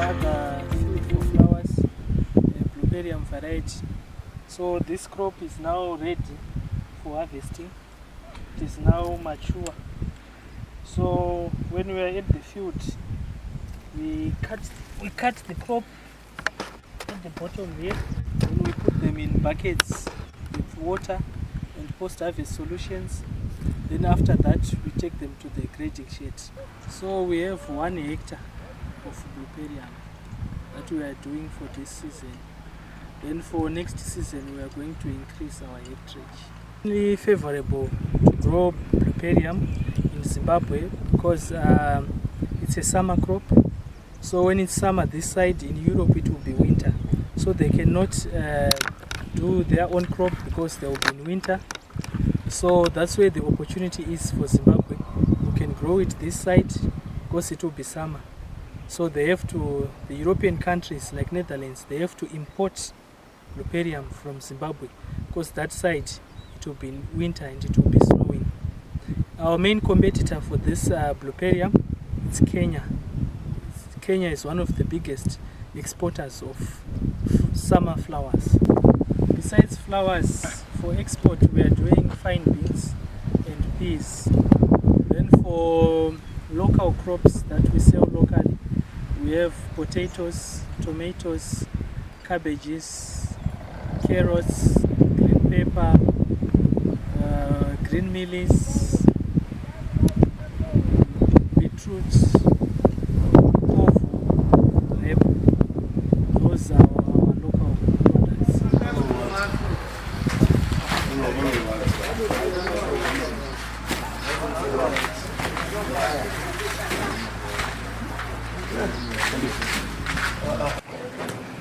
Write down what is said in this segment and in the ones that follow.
other food for flowers, a blueberry variety. So this crop is now ready for harvesting. It is now mature. So when we are at the field, we cut the crop at the bottom here. Then we put them in buckets with water and post-harvest solutions. Then after that, we take them to the grading shed. So we have 1 hectare of blueberry that we are doing for this season. Then for next season, we are going to increase our hectarage. Really favorable to grow blueberry in Zimbabwe because it's a summer crop. So when it's summer this side, in Europe it will be winter. So they cannot do their own crop because they will be in winter. So that's where the opportunity is for Zimbabwe. We can grow it this side because it will be summer. So they have to, the European countries like Netherlands, they have to import blueberry from Zimbabwe because that side it will be in winter and it will be snowing. Our main competitor for this blueberry is Kenya. Kenya is one of the biggest exporters of summer flowers. Besides flowers, for export we are doing fine beans and peas. Then for local crops that we sell locally, we have potatoes, tomatoes, cabbages, carrots, green pepper, green mealies, beetroots, tofu, apple. Those are our local products.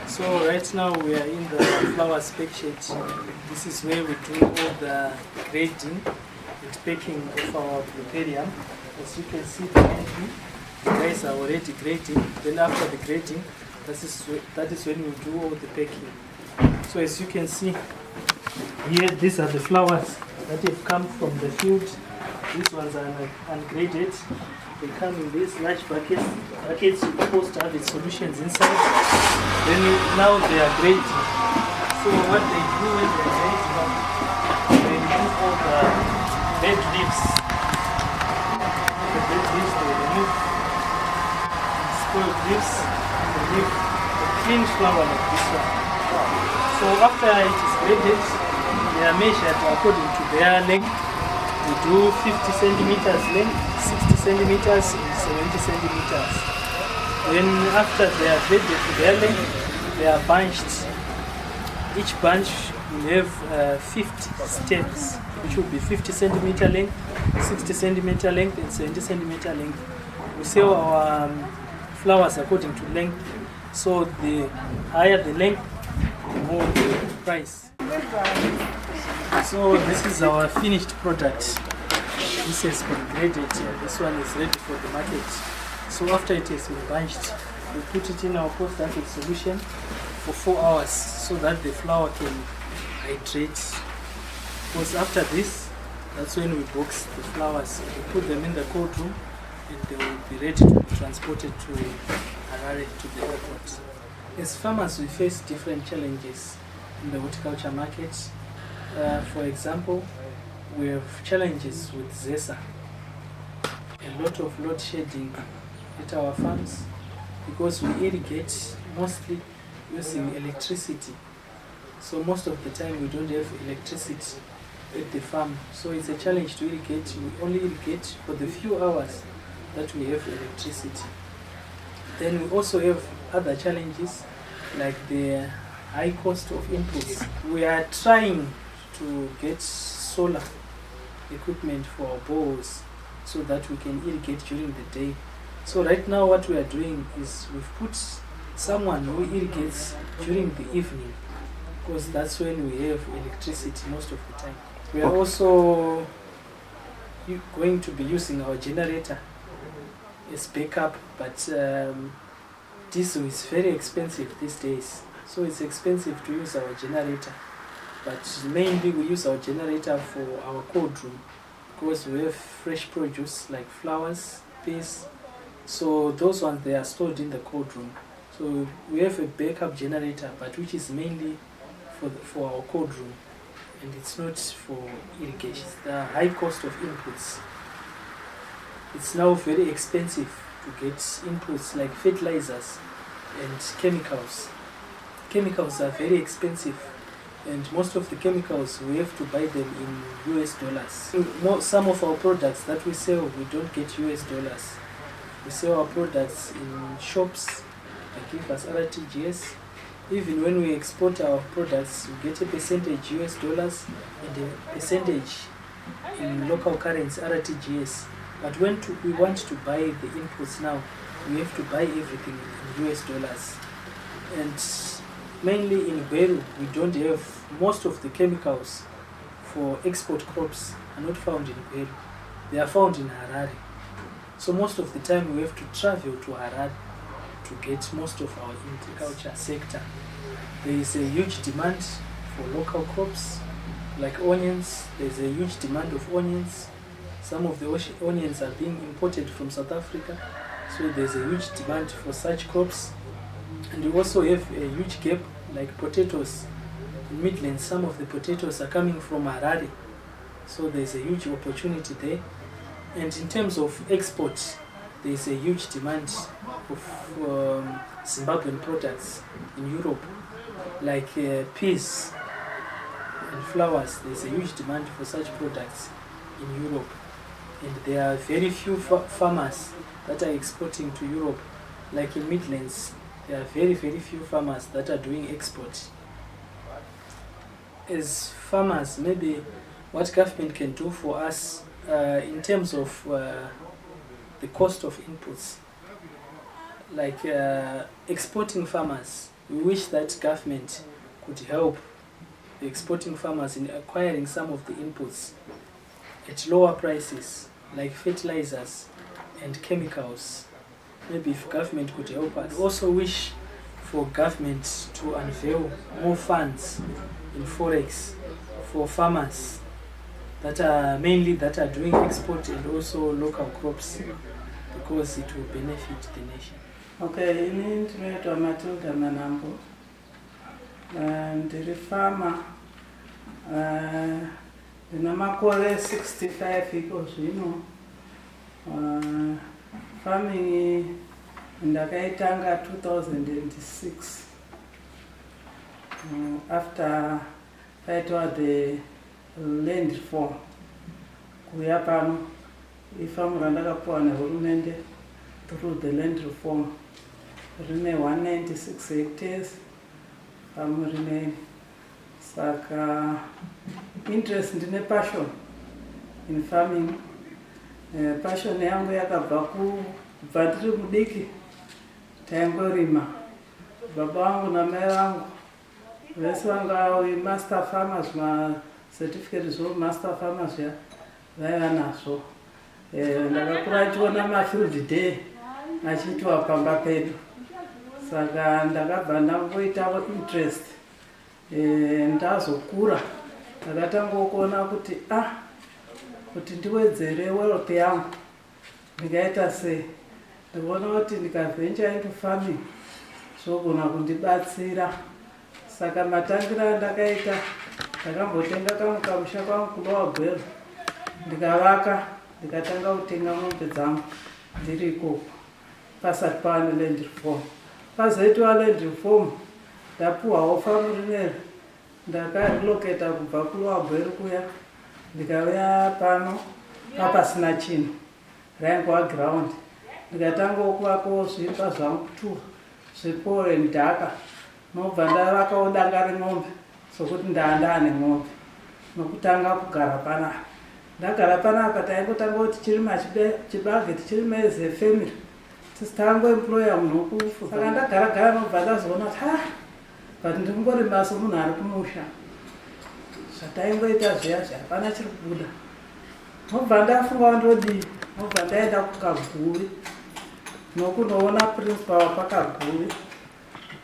So right now we are in the flower spec shed. This is where we do all the grading and packing of our blueberry. As you can see, the guys are already grading. Then after the grading, that is when we do all the packing. So as you can see here, these are the flowers that have come from the field. These ones are ungraded. They come in these large buckets with post-harvest solutions inside. Then now they are graded. So what they do when they are graded, they remove all the dead leaves. The dead leaves they remove, spoiled leaves, they leave a clean flower like this one. So after it is graded, they are measured according to their length. We do 50 centimeters length, 60 centimeters, and 70 centimeters. Then after they are graded to their length, they are bunched. Each bunch will have 50 stems, which will be 50 centimeter length, 60 centimeter length, and 70 centimeter length. We sell our flowers according to length. So the higher the length, the more the price. So this is our finished product. This has been graded. This one is ready for the market. So after it has been bunched, we put it in our post-harvest solution for 4 hours so that the flower can hydrate. Because after this, that's when we box the flowers. We put them in the cold room and they will be ready to be transported to Harare, to the airport. As farmers, we face different challenges in the horticulture market. For example, we have challenges with ZESA. A lot of load shedding at our farms because we irrigate mostly using electricity. So most of the time we don't have electricity at the farm. So it's a challenge to irrigate. We only irrigate for the few hours that we have electricity. Then we also have other challenges like the high cost of inputs. We are trying to get solar equipment for our bores so that we can irrigate during the day. So right now what we are doing is we've put someone who irrigates during the evening because that's when we have electricity most of the time. We are also going to be using our generator as backup, but diesel is very expensive these days. So it's expensive to use our generator. But mainly we use our generator for our cold room because we have fresh produce like flowers, peas. So those ones, they are stored in the cold room. So we have a backup generator, but which is mainly for our cold room, and it's not for irrigation. The high cost of inputs. It's now very expensive to get inputs like fertilizers and chemicals. Chemicals are very expensive, and most of the chemicals we have to buy them in US dollars. Some of our products that we sell, we don't get US dollars. We sell our products in shops that give us RTGS. Even when we export our products, we get a percentage US dollars and a percentage in local currency RTGS. But when we want to buy the inputs now, we have to buy everything in US dollars. And mainly in Gweru, we don't have most of the chemicals for export crops are not found in Gweru. They are found in Harare. So most of the time we have to travel to Harare to get most of our horticulture sector. There is a huge demand for local crops like onions. There is a huge demand of onions. Some of the onions are being imported from South Africa, so there's a huge demand for such crops. And we also have a huge gap like potatoes. In Midlands, some of the potatoes are coming from Harare, so there's a huge opportunity there. And in terms of export, there's a huge demand of Zimbabwean products in Europe, like peas and flowers. There's a huge demand for such products in Europe. And there are very few farmers that are exporting to Europe. Like in Midlands, there are very few farmers that are doing export. As farmers, maybe what government can do for us in terms of the cost of inputs, like exporting farmers, we wish that government could help the exporting farmers in acquiring some of the inputs at lower prices, like fertilizers and chemicals. Maybe if government could help us. We also wish for government to unveil more funds in Forex for farmers that are doing export and also local crops, because it will benefit the nation. Okay, in Intro Matilda Manambo, and the farmer, the Namakore 65 equals, farming in the Kaitanga 2006. After the land reform, Kuyapano, if I'm Randagapon, Hurumende, through the land reform, remain 196 hectares, remain Saka interest in a passion in farming. Passion yangu yakabva kubva ndiri mudiki taingorima. Baba wangu na mai vangu vese vanga master farmers, certificates of master farmers ya vaiva nazvo. Ndakakura ndichiona mafield day achiitwa pamba pedu, saka ndakabva ndangoitawo interest. Ndazokura ndakatanga kuona kuti ndiwedzere wealth yangu ndikaita sei. Ndikuona kuti ndikaventure into farming zvogona kundibatsira. Saka matangira ndakaita, ndakambotenga kamwe kamusha kangu kulowa Gweru, ndikavaka, ndikatanga kutenga mombe dzangu ndiri ikoko pasati paane land reform. Pazoitwa land reform, ndapuhwawo famu rineri, ndakarelocata kubva kulowa Gweru kuya ndikauya pano papasina chinhu, raingova ground. Ndikatangawo kuvakawo zviimba zvangu 2 zvepole ndhaka, nobva ndavakawo danga remombe sokuti ndaane mombe nokutanga kugara panapa. Ndagara panapa taingotanga kuti chirima chibage tichirima as a family, tisitangoemploya munhu wekufu. Saka ndagara nobva ndazoona kuti but ndingorima somunhu ari kumusha, zvataingoita zviya hapana chiri kubuda. Nobva ndafunga ndodii, nobva ndaenda kuKaguri nokunoona principal wapakaguri.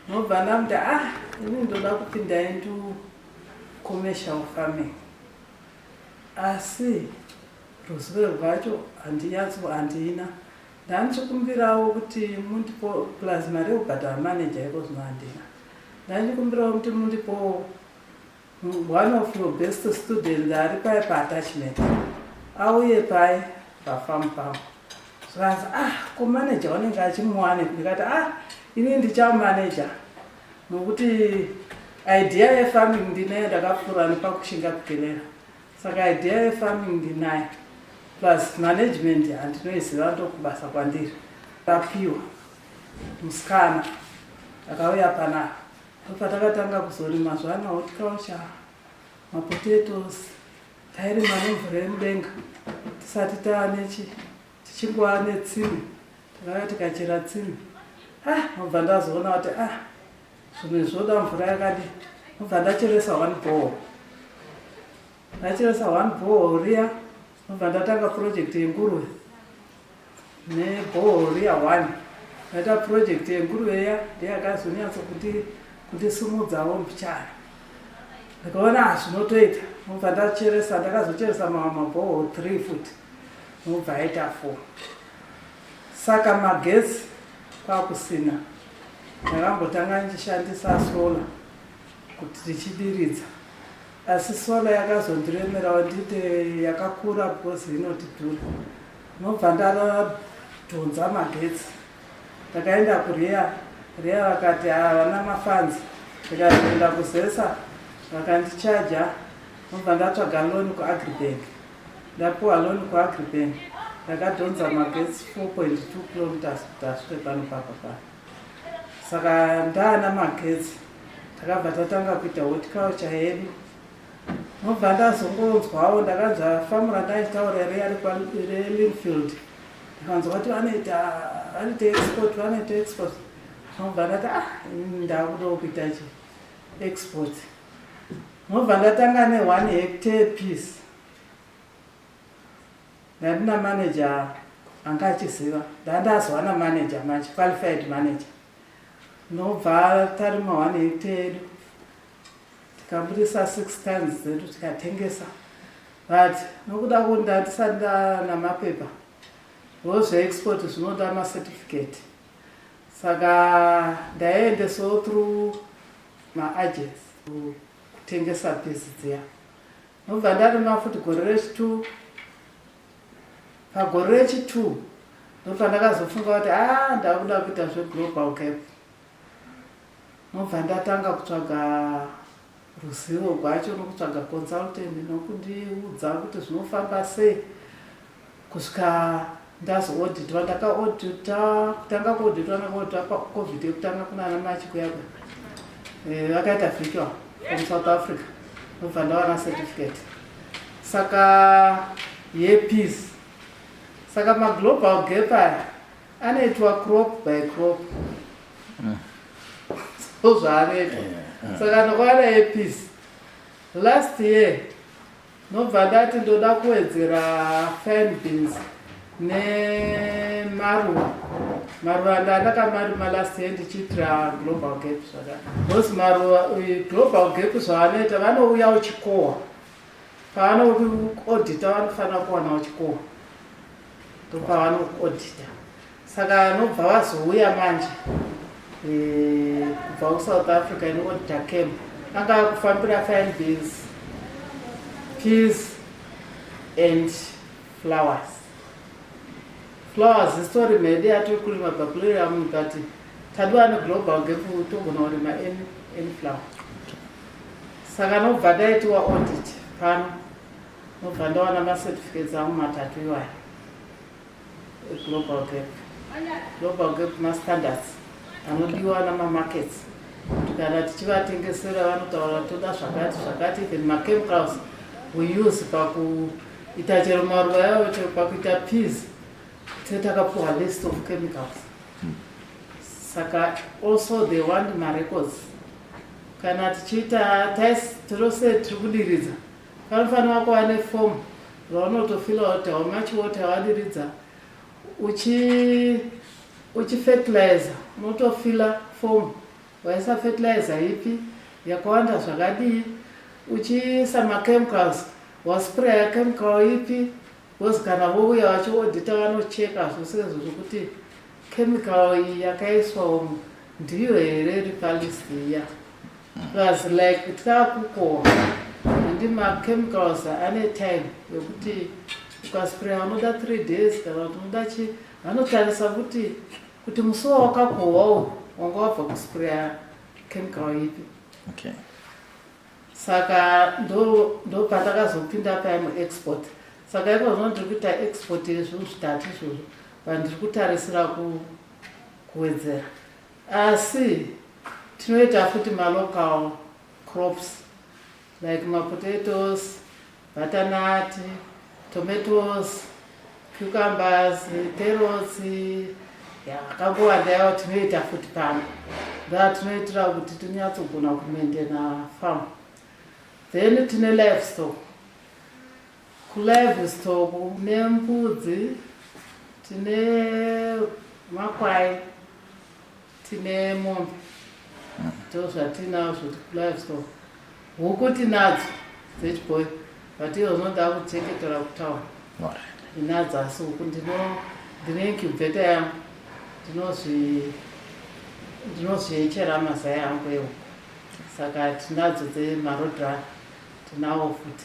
Nobva ndamuti ini ndoda kupinda into commercial farming, asi ruzivo rwacho handina. Ndanichikumbirawo kuti mundipo plus mari yekubhadhara manager iko zvino handina. Ndanichikumbirawo kuti mundipo one of your best students ari pai paattachment auye pai pafamu pangu. Zvanzi ko manager wanenge achimuwane. Ndikati ini ndichamanager nokuti idea yefarming ndinayo ndakapfuura nepakushinga kukelera. Saka idea yefarming ndinayo plus management handinoiziva ndokubasa kwandiri. Papiwa musikana akauya panapa patakatanga kuzorima zvana horticulture mapotatoes tairima nemvura yemudenga tisati tichingova netsime takauya tikachera tsime. Ndobva ndazoona kuti zvimwe zvoda mvura yakadi. Ndobva ndacheresa one borehole. Ndacheresa one borehole riya. Ndobva ndatanga project yenguruve neborehole riya 1. Ndaita project yenguruve iya ndeyakazonyatso kundisimudzawo mbichana. Ndikaona zvinotoita. Ndobva ndacheresa, ndakazocheresa maborehole 3 futi. Ndobva aita 4. Saka magetsi kwakusina. Ndakambotanga ndichishandisa solar kuti tichidiridza. Asi solar yakazondiremerawo nditi yakakura because inotidhura. Ndobva ndadhonza magetsi. Ndakaenda kuReya vakati havana mafanzi. Ndikazoenda kuzesa vakandichaja. Ndobva ndatsvaga loan kuAgribank. Ndapuwa loan kuAgribank. Ndakadhonza magetsi 4.2 kilometers kuti asvike pano papa. Saka ndaana magetsi takabva tatanga kuita horticulture yedu. Ndobva ndazongonzwawo ndakanzwa famura ndaitaura reLinfield. Ndikanzwa kuti vanoita export. Ndobva ndati ndakudawo kuita export. Ndobva ndatanga ne1 hectare piece. Ndandina manager anga achiziva. Ndandazowana manager manje, qualified manager. Ndobva tarima 1 hectare yedu. Tikabudisa 6 tons zedu tikatengesa. But nokuda kuti ndandisati ndana mapepa. Zveexport zvinoda macertificate. Saka ndaendeso through maagents kutengesa piece dziya. Ndobva ndarima futi gore rechi2. Pagore rechi2 ndobva ndakazofunga kuti ndakuda kuita zveglobal gap. Ndobva ndatanga kutsvaga ruzivo rwacho nokutsvaga consultant nokundiudza kuti zvinofamba sei kusvika ndazoauditwa. Ndakaaudita kutanga kuauditwa nakauditwa pacovid yekutanga kunana machikuyaka vakaita vhikwa from South Africa. Ndobva ndawana certificate. Saka yepeace. Saka maglobal gap aya anoitwa crop by crop. So zvaanoitwa. Saka ndakawana yepeace. Last year ndobva ndati ndoda kuwedzera fine beans nemaruva. Maruva ndandakamarima last year ndichiitira global gap zvakadaro. Because maruva global gap zvavanoita vanouya uchikohwa. Pavanoaudita vanofanira kuwana uchikohwa. Ndopavanoaudita. Saka nobva vazouya manje kubva kuSouth Africa inoaudita camp. Anga kufambira fine beans, peas and flowers. Flowers history made yatiri kurima papularium but tadiwa neglobal gap togona kurima any flower. Saka nobva ndaitiwa audit pano. Nobva ndawana macertificates angu matatu iwaya. Global gap. Global gap mastandards anodiwa namamarkets. Kana tichivatengesera vanotaura toda zvakati even machemicals we use pakuita chero maruva yavo chero pakuita peas takapuwa list of chemicals. Saka also they want marecords. Kana tichiita tirose tiri kudiridza panofanira kuva neform raunotofila kuti how much water wadiridza. Uchifertilizer unotofila form waisa fertilizer ipi yakawanda zvakadii. Uchiisa machemicals waspraya chemical ipi because kana vouya vachiodhita vanocheka zvose zvokuti chemical iyi yakaiswa umu ndiyo here iri palist iya because like taakukohwa andi machemicals ane time yokuti ukaspraya unoda 3 days kana kuti unoda chi vanotarisa kuti musuwo wakakohwawo wanga wabva kuspraya chemical ipi. Okay. Saka ndo patakazopinda pamuexport. Saka iko zvino ndiri kuita export yezvinhu zvitatu izvozvo vandiri kutarisira kuwedzera. Asi tinoita futi malocal crops like potatoes, butternut, tomatoes, cucumbers, carrots, yakangowanda yawo tinoita futi pano. Tinoitira kuti tinyatsogona kumaintaina farm. Then tine livestock. Livestock nembudzi, tine makwai, tine mombe. Ndozvatinazvo livestock. Huku tinadzo dzechibhoyi, but iwo zvinoda kucheketera kutaura. Ndinadzo asi huku ndine incubator yangu. Ndinozviechera mazai angu ewo. Saka tinadzo dzemarodra tinawo futi.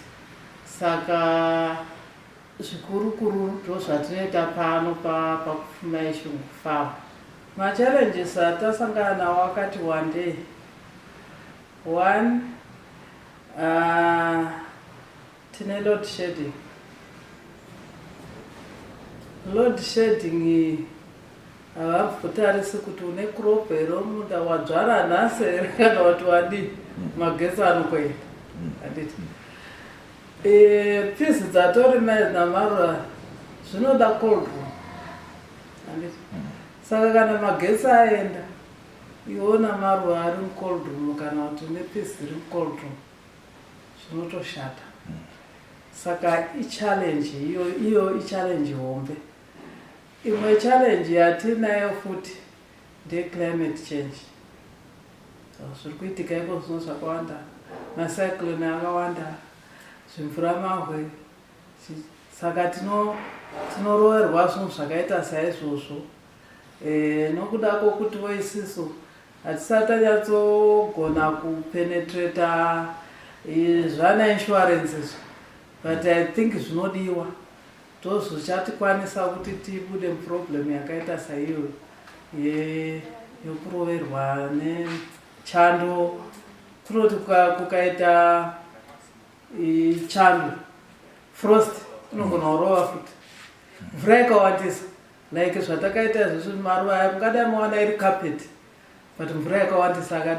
Saka zvikuru ndozvatinoita pano pakufuma yeshungu farm. Machallenges atasangana nawo akati one day. One, tine load shedding. Load shedding havabvutarisi kuti une crop here munda wadzvara nhasi here kana kuti wadi magetsi anokwenda handiti. Pisi dzatori namarura zvinoda cold room handiti. Saka kana magetsi aenda iwona maruva ari mucold room kana kuti une pisi iri mucold room zvinotoshata. Saka ichallenge iyo ichallenge hombe. Imwe challenge yatinayo futi ndeclimate change. Zviri kuitika iko zvinhu zvakawanda, macyclone akawanda, zvimvura mahwe. Saka tinoroverwa zvinhu zvakaita saizvozvo. Nokuda kwokuti isisu hatisati tanyatsogona kupenetrata zvana insurance izvo, but I think zvinodiwa. Ndozvichatikwanisa kuti tibude problem yakaita saiyo yokuroverwa nechando. Kunoti kukaita chando frost inogona kurova futi. Mvura ikawandisa like zvatakaita izvozvo maruva aya mungadai mawana iri carpet, but mvura yakawandisa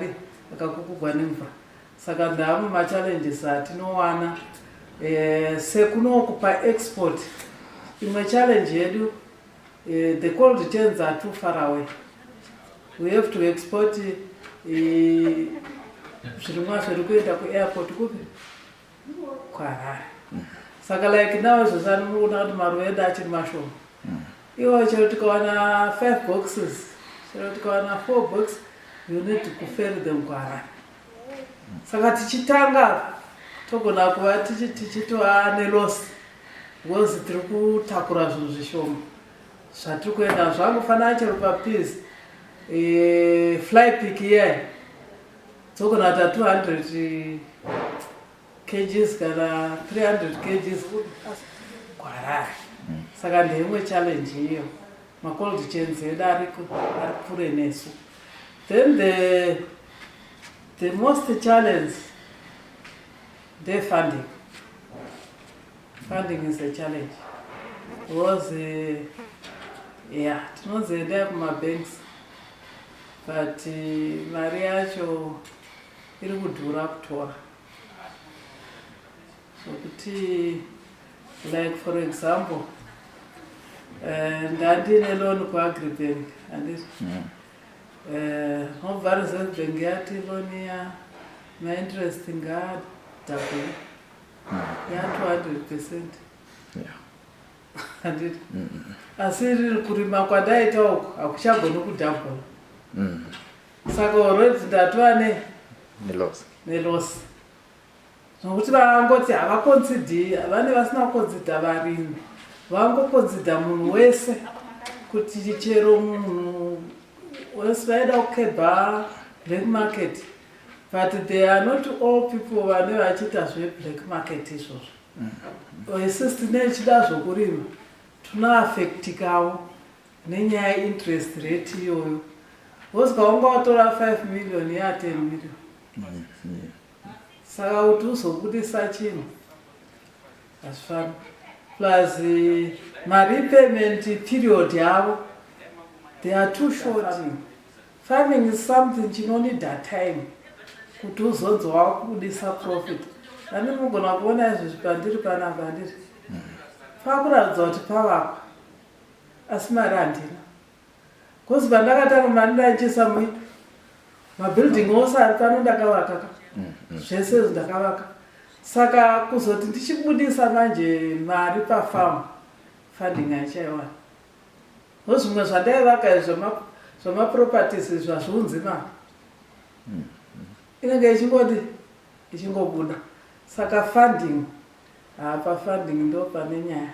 akakukugwa nemvura. Saka ndamo machallenges atinowana sekunokupa export. Imwe challenge yedu, the cold chains are too far away. We have to export zvirimwa zviri kuenda kuairport kupi kwaHarare. Saka like now zvosanona kuti maruva edu achiri mashoma. Iwo chero tikawana 5 boxes, chero tikawana 4 boxes, you need to ferry them kuHarare. Saka tichitanga togona kuva tichitova nelosi. Because tiri kutakura zvinhu zvishoma zvatiri kuenda zvangofanira chero papisi fly pick iya dzogona kuita 200 kgs kana 300 kgs kuHarare. Saka ndeimwe challenge iyo. Macold chains edu ari kure nesu. Then the most challenge funding. Funding is a challenge. Because tinozoenda kumabanks, but mari yacho iri kudhura kutora. So kuti like for example, ndandine loan kuAgribank handiti. Nobva Reserve Bank yati loan ya interest ngadabhuri. Ya 200%. Yeah. Handiti. Asi kurima kwadaita uko akuchagoni kudhabhura. Saka already ndatova neloss. Nokuti vangoti havaconsider, vane vasina kuconsider varimi. vangokonzida munhu wese kuti chero munhu wese vaida kukebha black market, but they are not all people vane vachiita zveblack market izvozvo. Isusu tine chida zvokurima tunoafektikawo nenyaya interest rate iyoyo. Wosika wanga watora 5 million ya 10 million. Saka kuti uzobudisa chinhu hazvifani. Plus repayment period yavo, they are too short. Farming is something chinonida time kuti uzonzi wakubudisa profit. Ani mugona kuona izvo zvipandiri panapa ndiri pakuratidza kuti pavakwa asi mari handina. Kozi pandakatanga mari ndaichisa mabuilding ose ari pano ndakavaka zvese ndakavaka. Saka kuzoti ndichibudisa manje mari pafarm funding haichaiwana. Zvimwe zvandaivaka zvemaproperties izvo hazviunzi mari, inenge ichingobuda. Saka funding, funding ndo pane nyaya.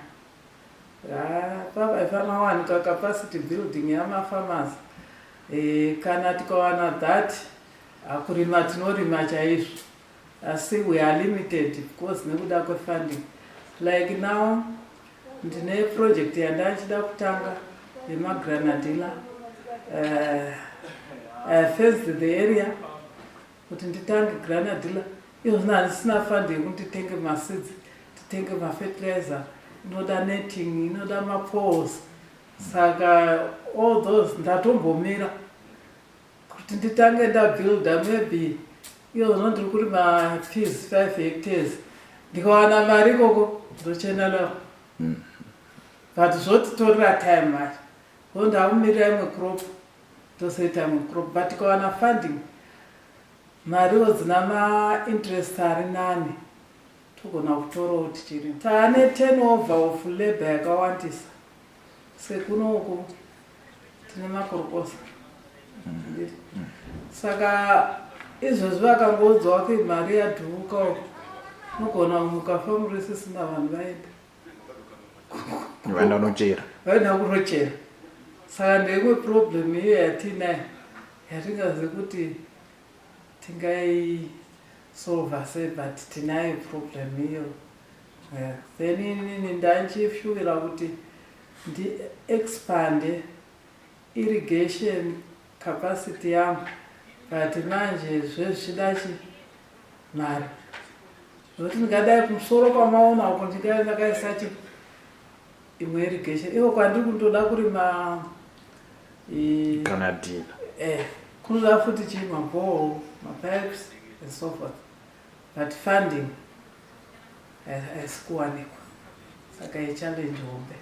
Paifana wanika capacity building yamafarmers. Kana tikawana that, kurima tinorima chaizvo. Asi we are limited because nekuda kwefunding. Like now, ndine project yandachida kutanga yemagranadilla. I fenced the area kuti nditange granadilla. Sina funding kuti titenge maseeds, titenge fertilizer, inoda netting, inoda poles. Saka all those ndatombomira kuti nditange ndabuilda maybe ndiri kurima peas 5 hectares. Ndikawana mari ikoko ndochena nawo. But zvotitorera time mari. Ndakumirira imwe crop tozoita imwe crop. But tikawana funding mariwo dzina interest ari nani togona kutorawo tichirima. Taane turnover of labor yakawandisa. Sekunoku tine makorokosa. Saka izvozvi vakangoudza wake mari yadhuruka unogona mukafa muri sisina vanhu vaenda. Vaenda kunochera. Saka ndeimwe problem iyo yatinayo yatingazivi kuti tingai-solva sei, but tinayo problem iyo. Then inini ndanchifyuwira kuti ndi-expande irrigation capacity yangu, but manje zvezvichida mari. Zvokuti ndingadai kumusoro kwamaona uko ndakaisa imwe irrigation. Iwo kwandiri kundoda kurima granadilla. Kunoda futi chii mabore, mapipes and so forth. But funding haisi kuwanikwa. Saka ichallenge hombe.